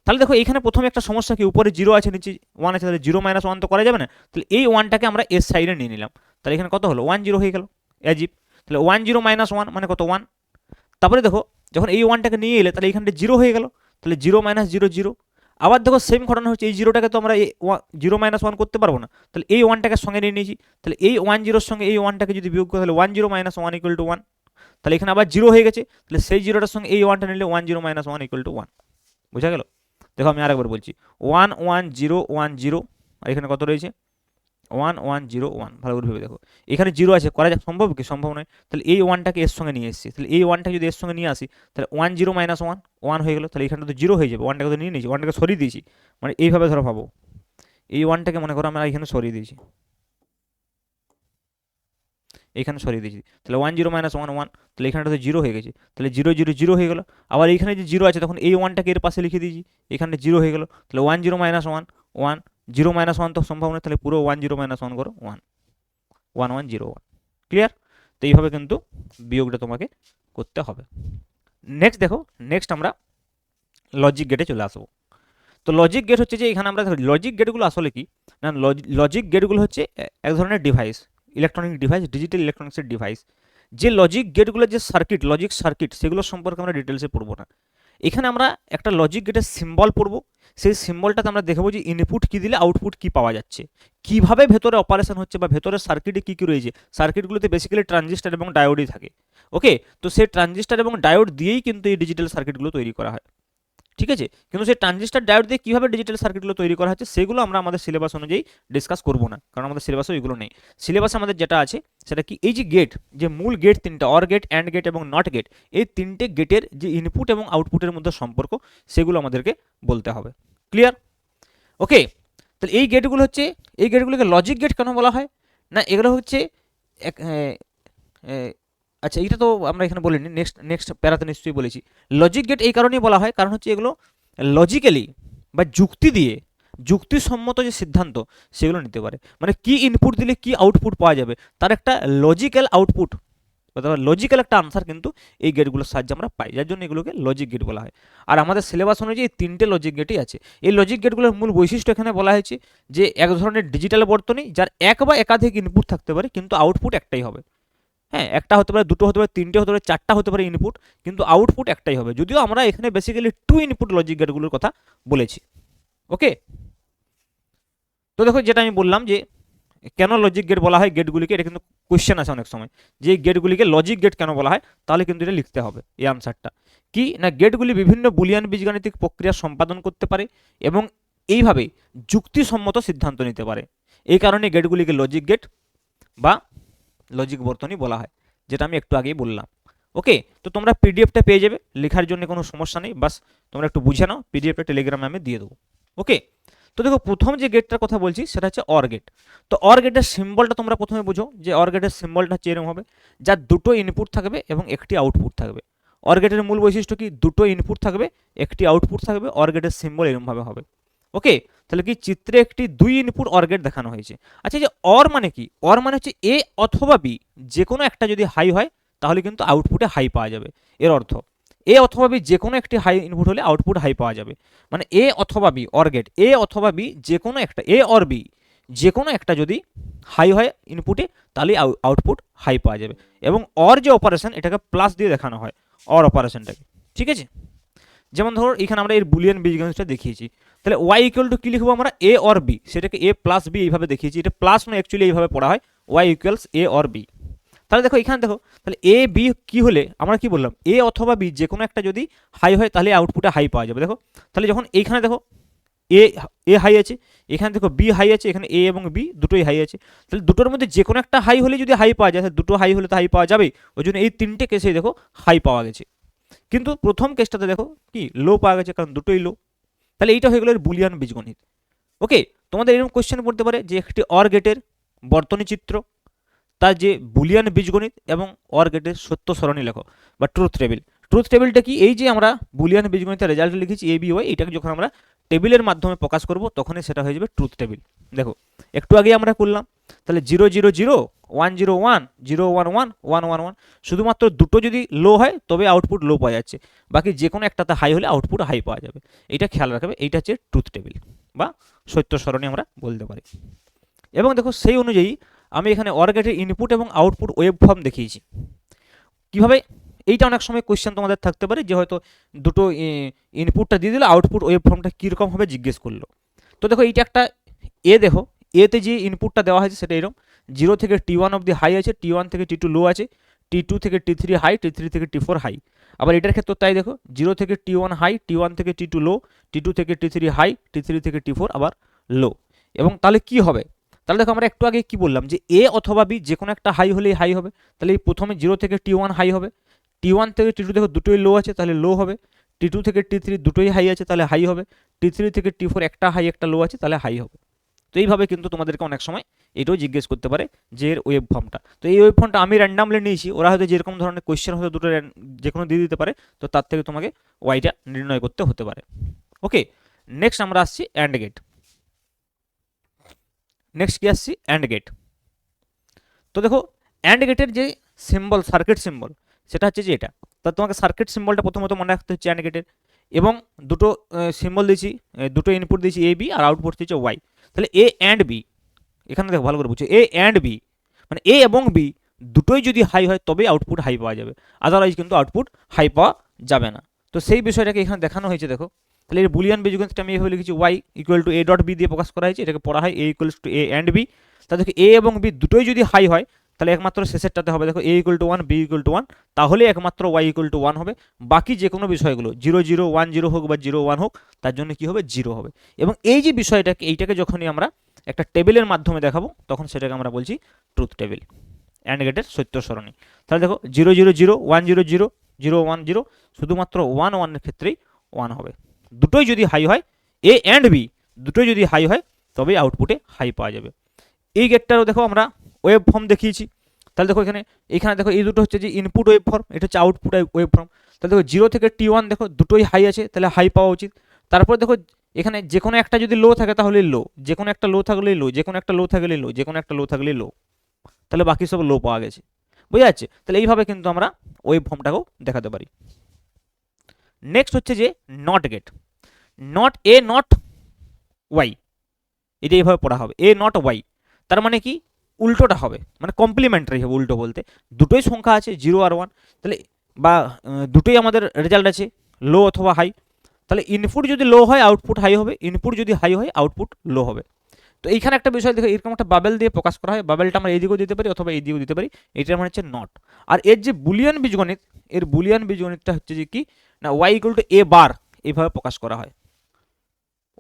S1: তাহলে দেখো এখানে প্রথমে একটা সমস্যা, কি উপরে 0 আছে নিচে 1 আছে, তাহলে 0 - 1 তো করা যাবে না। তাহলে এই 1টাকে আমরা এস সাইডে নিয়ে নিলাম। তাহলে এখানে কত হলো 1 0 হয়ে গেল অ্যাজিব। তাহলে 1 0 - 1 মানে কত 1। তারপরে দেখো যখন এই 1টাকে নিয়ে এলে, তাহলে এখানটা 0 হয়ে গেল, তাহলে 0 - 0 0। আবার দেখো সেম ঘটনা হচ্ছে, এই 0টাকে তো আমরা 0 - 1 করতে পারবো না, তাহলে এই 1টাকে সঙ্গে নিয়ে নিয়েছি। তাহলে এই 1 0-র সঙ্গে এই 1টাকে যদি বিয়োগ করি, তাহলে 1 0 - 1 = 1। তাহলে এখানে আবার 0 হয়ে গেছে, তাহলে সেই 0টার সঙ্গে এই 1টা নিলে 1 0 - 1 = 1। বোঝা গেল? দেখো আমি আরেকবার বলছি 1 1 0 1 0, আর এখানে কত রয়েছে 1 1 0 1। ভালো করে ভেবে দেখো, এখানে 0 আছে, করা যাক সম্ভব কি? সম্ভব নয়। তাহলে এই 1টাকে এর সঙ্গে নিয়ে এসেছি, তাহলে এই 1টাকে যদি এর সঙ্গে নিয়ে আসি, তাহলে 1 0 - 1 1 হয়ে গেল। তাহলে এখানটা তো 0 হয়ে যাবে, 1টাকে তো নিয়ে নিয়েছি, 1টাকে সরিয়ে দিয়েছি। মানে এইভাবে ধরো ভাবো, এই 1টাকে মনে করো আমরা এখানে সরিয়ে দিয়েছি, এখানে সরিয়ে দিয়েছি। তাহলে 1 0 - 1 1, তাহলে এখানটা তো 0 হয়ে গেছে, তাহলে 0 0 0 হয়ে গেল। আবার এইখানে যে 0 আছে, তখন এই 1টাকে এর পাশে লিখে দিয়েছি, এখানে 0 হয়ে গেল। তাহলে 1 0 - 1 1 0 - 1 তো সম্ভব নয়, তাহলে পুরো 1 0 - 1 করো 1 1 1 0 1। ক্লিয়ার? তো এইভাবে কিন্তু বিয়োগটা তোমাকে করতে হবে। নেক্সট দেখো, নেক্সট আমরা লজিক গেটে চলে আসবো। তো লজিক গেট হচ্ছে যে এখানে আমরা লজিক গেটগুলো আসলে কি না, লজিক গেটগুলো হচ্ছে এক ধরনের ডিভাইস, ইলেকট্রনিক ডিভাইস, ডিজিটাল ইলেকট্রনিক্সের ডিভাইস। যে লজিক গেটগুলো যে সার্কিট, লজিক সার্কিট, সেগুলো সম্পর্কে আমরা ডিটেলসে পড়বো না। এখানে আমরা একটা লজিক গেটের সিম্বল পড়বো, সেই সিম্বলটাতে আমরা দেখবো যে ইনপুট কী দিলে আউটপুট কী পাওয়া যাচ্ছে, কিভাবে ভেতরে অপারেশন হচ্ছে বা ভেতরে সার্কিটে কী কী রয়েছে। সার্কিটগুলোতে বেসিক্যালি ট্রানজিস্টার এবং ডায়োডই থাকে। ওকে, তো সেই ট্রানজিস্টার এবং ডায়োড দিয়েই কিন্তু এই ডিজিটাল সার্কিটগুলো তৈরি করা হয়, ঠিক আছে। কিন্তু সেই ট্রানজিস্টার ডায়োড দিয়ে কীভাবে ডিজিটাল সার্কিটগুলো তৈরি করা হচ্ছে সেগুলো আমরা আমাদের সিলেবাস অনুযায়ী ডিসকাস করবো না, কারণ আমাদের সিলেবাসও এগুলো নেই। সিলেবাসে আমাদের যেটা আছে সেটা কি, এই যে গেট, যে মূল গেট তিনটা, অর গেট, অ্যান্ড গেট এবং নট গেট, এই তিনটে গেটের যে ইনপুট এবং আউটপুটের মধ্যে সম্পর্ক সেগুলো আমাদেরকে বলতে হবে। ক্লিয়ার? ওকে, তাহলে এই গেটগুলো হচ্ছে, এই গেটগুলোকে লজিক গেট কেন বলা হয় না, এগুলো হচ্ছে এক আচ্ছা এইটা তো আমরা এখানে বলিনি, নেক্সট নেক্সট প্যারাতে নিশ্চয়ই বলেছি। লজিক গেট এই কারণেই বলা হয় কারণ হচ্ছে এগুলো লজিক্যালি বা যুক্তি দিয়ে, যুক্তিসম্মত যে সিদ্ধান্ত সেগুলো নিতে পারে। মানে কি ইনপুট দিলে কি আউটপুট পাওয়া যাবে তার একটা লজিক্যাল আউটপুট অথবা লজিক্যাল একটা আনসার কিন্তু এই গেটগুলোর সাহায্যে আমরা পাই, যার জন্য এগুলোকে লজিক গেট বলা হয়। আর আমাদের সিলেবাস অনুযায়ী তিনটে লজিক গেটই আছে। এই লজিক গেটগুলোর মূল বৈশিষ্ট্য এখানে বলা হয়েছে যে এক ধরনের ডিজিটাল বর্তনী যার এক বা একাধিক ইনপুট থাকতে পারে কিন্তু আউটপুট একটাই হবে। হ্যাঁ, একটা হতে পারে, দুটো হতে পারে, তিনটে হতে পারে, চারটা হতে পারে ইনপুট, কিন্তু আউটপুট একটাই হবে। যদিও আমরা এখানে বেসিক্যালি টু ইনপুট লজিক গেটগুলোর কথা বলেছি। ওকে, তো দেখো যেটা আমি বললাম যে কেন লজিক গেট বলা হয় গেটগুলিকে, এটা কিন্তু কোয়েশ্চেন আছে অনেক সময় যে গেটগুলিকে লজিক গেট কেন বলা হয়, তাহলে কিন্তু এটা লিখতে হবে এই আনসারটা। কি না, গেটগুলি বিভিন্ন বুলিয়ান বীজগাণিতিক প্রক্রিয়া সম্পাদন করতে পারে এবং এইভাবে যুক্তিসম্মত সিদ্ধান্ত নিতে পারে। এই কারণে গেটগুলিকে লজিক গেট বা লজিক বর্তনী বলা হয়, যেটা আমি একটু আগেই বললাম। ওকে, তো তোমরা পিডিএফটা পেয়ে যাবে, লেখার জন্য কোনো সমস্যা নেই, বাস তোমরা একটু বুঝে নাও, পিডিএফটা টেলিগ্রামে আমি দিয়ে দেবো। ওকে, তো দেখো প্রথম যে গেটটার কথা বলছি সেটা হচ্ছে অর গেট। তো অর গেটের সিম্বলটা তোমরা প্রথমে বুঝো যে অর গেটের সিম্বলটা হচ্ছে এরকম হবে, যার দুটো ইনপুট থাকবে এবং একটি আউটপুট থাকবে। অর গেটের মূল বৈশিষ্ট্য কি, দুটো ইনপুট থাকবে, একটি আউটপুট থাকবে, অর গেটের সিম্বল এরকমভাবে হবে। ওকে, তাহলে কি চিত্রে একটি দুই ইনপুট অর গেট দেখানো হয়েছে। আচ্ছা, যে অর মানে কি, অর মানে হচ্ছে এ অথবা বি যে কোনো একটা যদি হাই হয় তাহলে কিন্তু আউটপুটে হাই পাওয়া যাবে। এর অর্থ এ অথবা বি যে কোনো একটি হাই ইনপুট হলে আউটপুট হাই পাওয়া যাবে। মানে এ অথবা বি, অর গেট এ অথবা বি যে কোনো একটা, এ অর বি যে কোনো একটা যদি হাই হয় ইনপুটে তাহলে আউটপুট হাই পাওয়া যাবে। এবং অর যে অপারেশন এটাকে প্লাস দিয়ে দেখানো হয়, অর অপারেশনটাকে, ঠিক আছে। যেমন ধরো এখানে আমরা এর বুলিয়ান বীজগণিতটা দেখিয়েছি, তাহলে ওয়াই ইকুয়াল টু কী লিখবো আমরা, এ অর বি, সেটাকে এ প্লাস বি এইভাবে দেখিয়েছি। এটা প্লাস নয়, অ্যাকচুয়ালি এইভাবে পড়া হয়, Y equals A or B. তাহলে দেখো এখানে দেখো, তাহলে এ বি কী হলে আমরা কি বললাম, এ অথবা বি যে কোনো একটা যদি হাই হয় তাহলে আউটপুটে হাই পাওয়া যাবে। দেখো তাহলে যখন এইখানে দেখো এ এ হাই আছে, এখানে দেখো বি হাই আছে, এখানে এ এবং বি দুটোই হাই আছে, তাহলে দুটোর মধ্যে যে কোনো একটা হাই হলে যদি হাই পাওয়া যায়, দুটো হাই হলে তো হাই পাওয়া যাবে। ওই জন্য এই তিনটে কেসে দেখো হাই পাওয়া গেছে। কিন্তু প্রথম কেসটাতে দেখো কি লো পাওয়া গেছে, কারণ দুটোই লো। তাহলে এইটা হয়ে গেল এর বুলিয়ান বীজগণিত। ওকে, তোমাদের এরকম কোয়েশ্চেন পড়তে পারে যে একটি অর গেটের বর্তনী চিত্র, তার যে বুলিয়ান বীজগণিত এবং অর গেটের সত্য সরণী লেখো বা ট্রুথ টেবিল। ট্রুথ টেবিলটা কি, এই যে আমরা বুলিয়ান বীজগণিতের রেজাল্ট লিখেছি এ বি ওয়াই, এটাকে যখন আমরা টেবিলের মাধ্যমে প্রকাশ করব তখনই সেটা হয়ে যাবে ট্রুথ টেবিল। দেখো একটু আগে আমরা করলাম, তাহলে 0 0 0 1 0 1 0 1 1 1 1 1, শুধুমাত্র দুটো যদি লো হয় তবে আউটপুট লো পাওয়া যাচ্ছে, বাকি যে কোনো একটাতে হাই হলে আউটপুট হাই পাওয়া যাবে। এটা খেয়াল রাখবে, এইটা হচ্ছে ট্রুথ টেবিল বা সত্য সরণী আমরা বলতে পারি। এবং দেখো সেই অনুযায়ী আমি এখানে অর গেটের ইনপুট এবং আউটপুট ওয়েব ফর্ম দেখিয়েছি কীভাবে। এইটা অনেক সময় কোয়েশ্চেন তোমাদের থাকতে পারে যে হয়তো দুটো ইনপুটটা দিয়ে দিলে আউটপুট ওয়েব ফর্মটা কীরকম হবে জিজ্ঞেস করলো। তো দেখো এইটা একটা এ, দেখো এতে যে ইনপুটটা দেওয়া হয়েছে সেটা এরকম, 0 থেকে T1 অবধি হাই আছে, T1 থেকে T2 লো আছে, T2 থেকে T3 হাই, T3 থেকে T4 হাই। আবার এটার ক্ষেত্রে তাই দেখো 0 থেকে T1 হাই, T1 থেকে T2 লো, T2 থেকে T3 হাই, T3 থেকে T4 আবার লো। এবং তাহলে কি হবে, তাহলে দেখো আমরা একটু আগে কি বললাম যে এ অথবা বি যে কোনো একটা হাই হলেই হাই হবে। তাহলে এই প্রথমে 0 থেকে T1 হাই হবে, T1 থেকে T2 দেখো দুটোই লো আছে তাহলে লো হবে, T2 থেকে T3 দুটোই হাই আছে তাহলে হাই হবে, T3 থেকে T4 একটা হাই একটা লো আছে তাহলে হাই হবে। তো এইভাবে কিন্তু তোমাদেরকে অনেক সময় এটাও জিজ্ঞেস করতে পারে যে এর ওয়েব ফর্মটা। তো এই ওয়েব ফর্মটা আমি র্যান্ডামলি নিয়েছি, ওরা হয়তো যেরকম ধরনের কোয়েশ্চেন হয়তো দুটো যে কোনো দিয়ে দিতে পারে, তো তার থেকে তোমাকে ওয়াইটা নির্ণয় করতে হতে পারে। ওকে, নেক্সট আমরা আসছি অ্যান্ড গেট। নেক্সট কি আসছি, অ্যান্ড গেট। তো দেখো অ্যান্ড গেটের যে সিম্বল, সার্কিট সিম্বল, সেটা হচ্ছে যে এটা। তা তোমাকে সার্কিট সিম্বলটা প্রথমত মনে রাখতে হচ্ছে অ্যান্ড গেটের। এবং দুটো সিম্বল দিয়েছি, দুটো ইনপুট দিয়েছি এ বি আর আউটপুট দিয়েছে ওয়াই। তাহলে এ অ্যান্ড বি, এখানে দেখো ভালো করে বুঝছো, এ অ্যান্ড বি মানে এ এবং বি দুটোই যদি হাই হয় তবেই আউটপুট হাই পাওয়া যাবে, আদারওয়াইজ কিন্তু আউটপুট হাই পাওয়া যাবে না। তো সেই বিষয়টাকে এখানে দেখানো হয়েছে দেখো। তাহলে এর বুলিয়ান বীজগণিতটা আমি এভাবে লিখেছি, y equal to a dot b দিয়ে প্রকাশ করা হয়েছে, এটাকে পড়া হয় a equals to a and b. তাহলে দেখো এ এবং বি দুটোই যদি হাই হয় তাহলে একমাত্র শেষেরটাতে হবে দেখো a equal to one b equal to one, তাহলে একমাত্র ওয়াই ইকুয়াল টু ওয়ান হবে। বাকি যে কোনো বিষয়গুলো 0 0 1 0 হোক বা 0 1 হোক তার জন্য কি হবে 0 হবে। এবং এই যে বিষয়টাকে এইটাকে যখনই আমরা একটা টেবিলের মাধ্যমে দেখাবো তখন সেটাকে আমরা বলছি ট্রুথ টেবিল, অ্যান্ড গেটের সত্য সরণি। তাহলে দেখো 0 0 0 1 0 0 0 1 0, শুধুমাত্র 1 1 এর ক্ষেত্রেই 1 হবে। দুটোই যদি হাই হয়, এ অ্যান্ড বি দুটোই যদি হাই হয় তবেই আউটপুটে হাই পাওয়া যাবে। এই গেটটারও দেখো আমরা ওয়েব ফর্ম দেখিয়েছি। তাহলে দেখো এখানে দেখো এই দুটো হচ্ছে যে ইনপুট ওয়েব ফর্ম, এটা হচ্ছে আউটপুট ওয়েব ফর্ম। তাহলে দেখো 0 থেকে T1 দেখো দুটোই হাই আছে, তাহলে হাই পাওয়া উচিত। তারপর দেখো এখানে যে কোনো একটা যদি লো থাকে তাহলে লো, যে কোনো একটা লো থাকলেই লো, যে কোনো একটা লো থাকলেই লো, যে কোনো একটা লো থাকলেই লো, তাহলে বাকি সব লো পাওয়া গেছে। বুঝা যাচ্ছে? তাহলে এইভাবে কিন্তু আমরা ওয়েব ফর্মটাকেও দেখাতে পারি। নেক্সট হচ্ছে যে not gate, not A not Y, এটা এইভাবে পড়া হবে এ নট ওয়াই। তার মানে কি উল্টোটা হবে, মানে কমপ্লিমেন্টারি হবে। উল্টো বলতে দুটোই সংখ্যা আছে 0 আর 1, তাহলে বা দুটোই আমাদের রেজাল্ট আছে লো অথবা হাই। তাহলে ইনপুট যদি লো হয় আউটপুট হাই হবে, ইনপুট যদি হাই হয় আউটপুট লো হবে। তো এইখানে একটা বিষয় দেখো, এরকম একটা বাবেল দিয়ে প্রকাশ করা হয়, বাবেলটা আমরা এইদিকেও দিতে পারি অথবা এইদিকেও দিতে পারি, এটার মানে হচ্ছে নট। আর এর যে বুলিয়ান বীজগণিত, এর বুলিয়ান বীজগণিতটা হচ্ছে যে কি না ওয়াই ইকুয়াল টু এ বার, এইভাবে প্রকাশ করা হয়।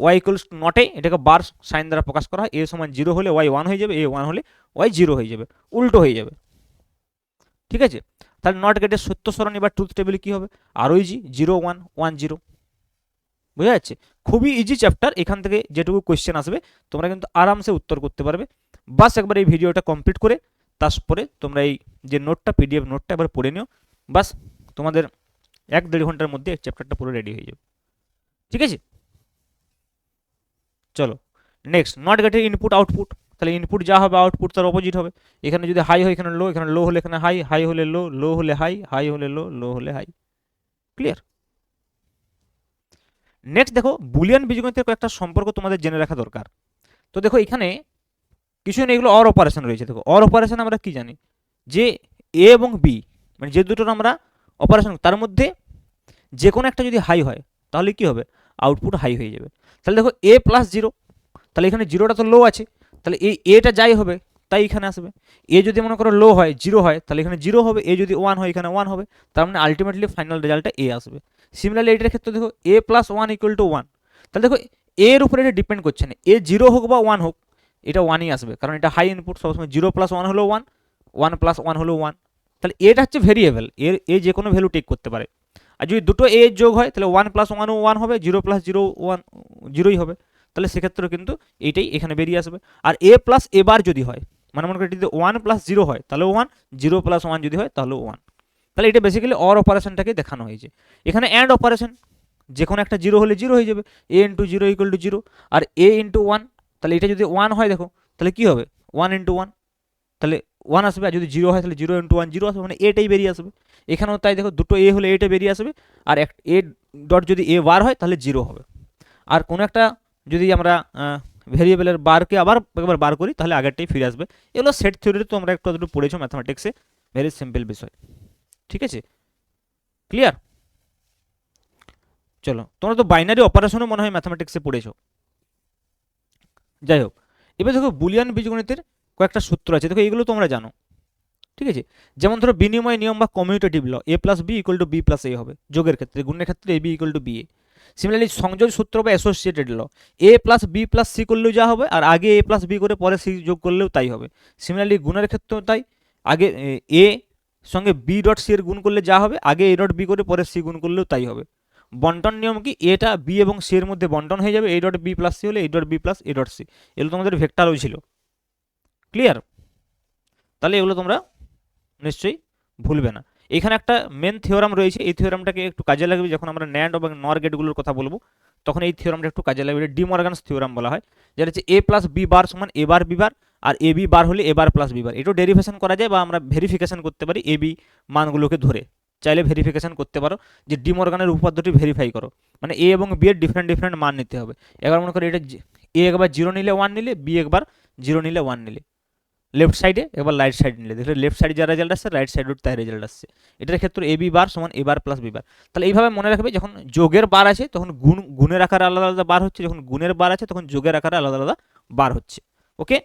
S1: ওয়াই ইকুয়ালস নটে এটাকে বার সাইন দ্বারা প্রকাশ করা হয়, এ সমান 0 হলে ওয়াই 1 হয়ে যাবে, এ 1 হলে ওয়াই 0 হয়ে যাবে, উল্টো হয়ে যাবে। ঠিক আছে? তাহলে নট গেটের সত্য সরণি বা ট্রুথ টেবিল কি হবে? আরও ইজি, 0 1 1 0। বোঝা যাচ্ছে? খুবই ইজি চ্যাপ্টার, এখান থেকে যেটুকু কোয়েশ্চেন আসবে তোমরা কিন্তু আরামসে উত্তর করতে পারবে। বাস একবার এই ভিডিওটা কমপ্লিট করে তারপরে তোমরা এই যে নোটটা পিডিএফ নোটটা একবার পড়ে নিও, বাস তোমাদের 1-1.5 ঘন্টার মধ্যে এই চ্যাপ্টারটা পুরো রেডি হয়ে যাবে। ঠিক আছে? চলো নেক্সট, নট গেটের ইনপুট আউটপুট। তাহলে ইনপুট যা হবে আউটপুট তার অপোজিট হবে। এখানে যদি হাই হয় এখানে লো, এখানে লো হলে এখানে হাই, হাই হলে লো, লো হলে হাই, হাই হলে লো, লো হলে হাই। ক্লিয়ার? নেক্সট দেখো বুলিয়ান বীজগণিতের কয়েকটা সম্পর্ক তোমাদের জেনে রাখা দরকার। তো দেখো এখানে কিছু নেই, এগুলো অর অপারেশন রয়েছে। দেখো অর অপারেশন আমরা কি জানি যে এ এবং বি মানে যে দুটোর আমরা অপারেশন তার মধ্যে যে কোনো একটা যদি হাই হয় তাহলে কি হবে আউটপুট হাই হয়ে যাবে। তাহলে দেখো এ প্লাস 0, তাহলে এখানে 0টা তো লো আছে, তাহলে এই এটা যাই হবে তাই এখানে আসবে। এ যদি মনে করো লো হয় 0 হয় তাহলে এখানে 0 হবে, এ যদি 1 হয় এখানে 1 হবে, তার মানে আলটিমেটলি ফাইনাল রেজাল্টটা এ আসবে। সিমিলারলি এটার ক্ষেত্রে দেখো এ প্লাস 1 ইকুয়াল টু 1, তাহলে দেখো এর উপরে এটা ডিপেন্ড করছে না, এ 0 হোক বা 1 হোক এটা 1ই আসবে, কারণ এটা হাই ইনপুট, সবসময় 0 প্লাস 1 হলো 1, 1 প্লাস 1 হলো 1। তাহলে এটা হচ্ছে ভেরিয়েবল, এ যে কোনো ভ্যালু টেক করতে পারে। আর যদি দুটো এ যোগ হয় তাহলে 1 প্লাস 1ও 1 হবে, 0 প্লাস 0 1 0ই হবে। তাহলে সেক্ষেত্রে কিন্তু এইটাই এখানে বেরিয়ে আসবে। আর এ প্লাস এ বার যদি হয় মানে মনে করি যদি 1 প্লাস 0 হয় তাহলে 1, 0 প্লাস 1 যদি হয় তাহলে 1। তাহলে এটা বেসিক্যালি অর অপারেশনটাকে দেখানো হয়েছে। এখানে অ্যান্ড অপারেশন, যে কোনো একটা 0 হলে 0 হয়ে যাবে, এ ইন্টু 0 ইকুয়াল টু 0, আর এ ইন্টু 1, তাহলে এটা যদি 1 হয় দেখো তাহলে কি হবে 1 ইন্টু 1, তাহলে 1 আসবে, আর যদি 0 হয় তাহলে 0 ইন্টু 1 0 আসবে, মানে এটাই বেরিয়ে আসবে। এখানেও তাই দেখো দুটো এ হলে এটা বেরিয়ে আসবে, আর এ ডট যদি এ বার হয় তাহলে 0 হবে। আর কোনো একটা যদি আমরা ভেরিয়েবলের বারকে আবার একবার বার করি তাহলে আগেরটাই ফিরে আসবে। এগুলো সেট থিওরিতে তো আমরা একটু পড়েছো ম্যাথমেটিক্সে, ভেরি সিম্পল বিষয়। ঠিক আছে? ক্লিয়ার? চলো, তোমরা তো বাইনারি অপারেশনও মনে হয় ম্যাথমেটিক্সে পড়েছো। যাই হোক, এবার দেখো বুলিয়ান বীজগণিতের কয়েকটা সূত্র আছে, দেখো এগুলো তোমরা জানো। ঠিক আছে? যেমন ধরো বিনিময় নিয়ম বা commutative law, a plus b equal to b plus a হবে যোগের ক্ষেত্রে, গুণের ক্ষেত্রে a b equal to b a. Similarly সংযোগ সূত্র বা associated law, a plus b plus c করলেও যা হবে, আর আগে এ প্লাস বি করে পরে সি যোগ করলেও তাই হবে। সিমিলারলি গুণের ক্ষেত্রেও তাই, আগে এ সঙ্গে বি ডট সি এর গুণ করলে যা হবে, আগে এ ডট বি করে পরে সি গুণ করলেও তাই হবে। বন্টন নিয়ম কি, এটা বি এবং সি এর মধ্যে বন্টন হয়ে যাবে, a dot b plus c হলে a dot b plus a dot c. এগুলো তোমাদের ভেক্টরও ছিল। ক্লিয়ার? তাহলে এগুলো তোমরা নিশ্চয়ই ভুলবে না। এখানে একটা মেন থিওরাম রয়েছে, এই থিওরামটাকে একটু কাজে লাগবে যখন আমরা ন্যান্ড এবং নর গেটগুলোর কথা বলবো, তখন এই থিওরামটা একটু কাজে লাগবে। ডি মর্গানস থিওরাম বলা হয়, যেটা হচ্ছে এ প্লাস বি বার সমান এ বার B bar, R A B বার হলে এ বার প্লাস বি বার। এটাও ডেরিভেশন করা যায় বা আমরা ভেরিফিকেশন করতে পারি এ বি মানগুলোকে ধরে। চাইলে ভেরিফিকেশন করতে পারো যে ডি মর্গানের উপপাদ্যটি ভেরিফাই করো, মানে এ এবং বি এর ডিফারেন্ট ডিফারেন্ট মান নিতে হবে। এবার মনে করো এটা এ একবার 0 নিলে 1 নিলে, বি একবার 0 নিলে 1 নিলে, লেফট সাইডে একবার রাইট সাইড নিলে, দেখলে লেফট সাইডে যা রেজাল্ট আসছে রাইট সাইডে তাই রেজাল্ট আসছে। এটার ক্ষেত্রে এ বি বার সমান এ বার প্লাস বি বার। তাহলে এইভাবে মনে রাখবে, যখন যোগের বার আছে তখন গুণের আকারে আলাদা আলাদা বার হচ্ছে, যখন গুণের বার আছে তখন যোগের আকারে আলাদা আলাদা বার হচ্ছে। ওকে,